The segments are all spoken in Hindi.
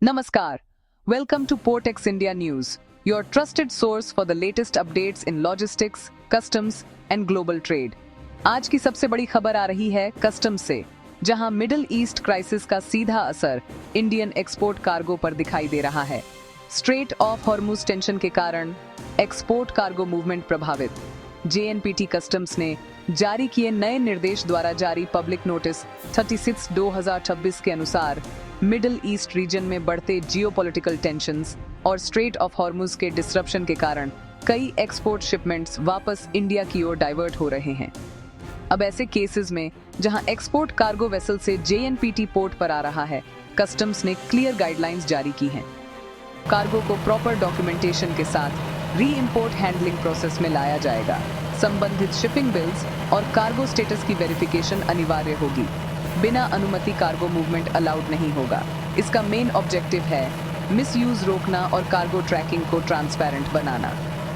Namaskar. Welcome to Portex India News, your trusted source for the latest updates in logistics, customs and global trade. आज की सबसे बड़ी खबर आ रही है कस्टम्स से, जहां मिडिल ईस्ट क्राइसिस का सीधा असर इंडियन एक्सपोर्ट कार्गो पर दिखाई दे रहा है। स्ट्रेट ऑफ हॉर्मुज टेंशन के कारण एक्सपोर्ट कार्गो मूवमेंट प्रभावित। जेएनपीटी कस्टम्स ने जारी किए नए निर्देश द्वारा जारी पब्लिक नोटिस 36/2026 के अनुसार मिडिल ईस्ट रीजन में बढ़ते जियोपॉलिटिकल टेंशंस और स्ट्रेट ऑफ हॉर्मुज के डिसरप्शन के कारण कई एक्सपोर्ट शिपमेंट्स वापस इंडिया की ओर डाइवर्ट हो रहे हैं। अब ऐसे केसेस में जहां एक्सपोर्ट कार्गो वेसल से जेएनपीटी पोर्ट पर आ रहा है, कस्टम्स ने क्लियर गाइडलाइंस जारी की हैं। कार्गो को प्रॉपर डॉक्यूमेंटेशन के साथ री इंपोर्ट हैंडलिंग प्रोसेस में लाया जाएगा। संबंधित शिपिंग बिल्स और कार्गो स्टेटस की वेरिफिकेशन अनिवार्य होगी। बिना अनुमति कार्गो मूवमेंट अलाउड नहीं होगा। इसका मेन ऑब्जेक्टिव है मिसयूज रोकना और कार्गो ट्रैकिंग को ट्रांसपेरेंट बनाना।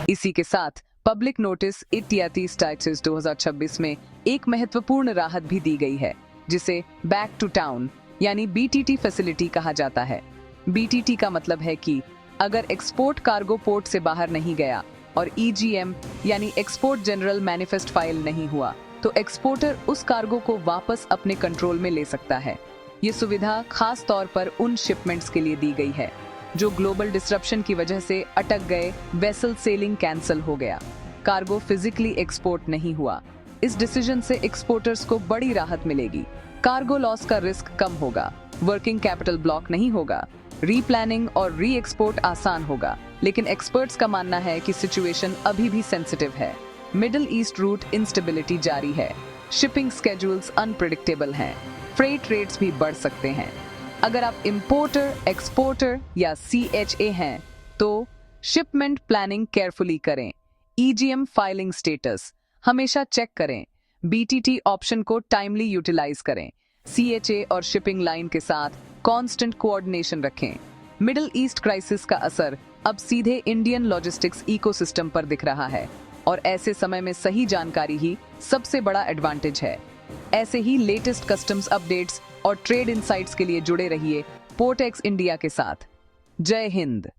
इसी के साथ पब्लिक नोटिस 38/2026 में एक महत्वपूर्ण राहत भी दी गई है, जिसे बैक टू टाउन यानी बीटीटी फैसिलिटी कहा जाता है। बीटीटी का मतलब है कि अगर एक्सपोर्ट कार्गो पोर्ट से बाहर नहीं गया और ईजीएम यानी एक्सपोर्ट जनरल मैनिफेस्ट फाइल नहीं हुआ, तो एक्सपोर्टर उस कार्गो को वापस अपने कंट्रोल में ले सकता है। ये सुविधा खास तौर पर उन शिपमेंट्स के लिए दी गई है जो ग्लोबल डिसरप्शन की वजह से अटक गए, वेसल सेलिंग कैंसिल हो गया, कार्गो फिजिकली एक्सपोर्ट नहीं हुआ। इस डिसीजन से एक्सपोर्टर्स को बड़ी राहत मिलेगी। कार्गो लॉस का रिस्क कम होगा, वर्किंग कैपिटल ब्लॉक नहीं होगा, रीप्लानिंग और री एक्सपोर्ट आसान होगा। लेकिन एक्सपर्ट्स का मानना है कि सिचुएशन अभी भी सेंसिटिव है। मिडिल ईस्ट रूट इंस्टेबिलिटी जारी है, शिपिंग स्केड्यूल्स अनप्रेडिक्टेबल हैं, फ्रेट रेट्स भी बढ़ सकते हैं। अगर आप इंपोर्टर, एक्सपोर्टर या सीएचए हैं, तो शिपमेंट प्लानिंग केयरफुली करें। ईजीएम फाइलिंग स्टेटस हमेशा चेक करें। बीटीटी ऑप्शन को टाइमली यूटिलाइज करें। सीएचए और शिपिंग लाइन के साथ कांस्टेंट कोऑर्डिनेशन रखें। मिडिल ईस्ट क्राइसिस का असर अब सीधे इंडियन लॉजिस्टिक्स इकोसिस्टम पर दिख रहा है, और ऐसे समय में सही जानकारी ही सबसे बड़ा एडवांटेज है। ऐसे ही लेटेस्ट कस्टम्स अपडेट्स और ट्रेड इनसाइट्स के लिए जुड़े रहिए पोर्टेक्स इंडिया के साथ। जय हिंद।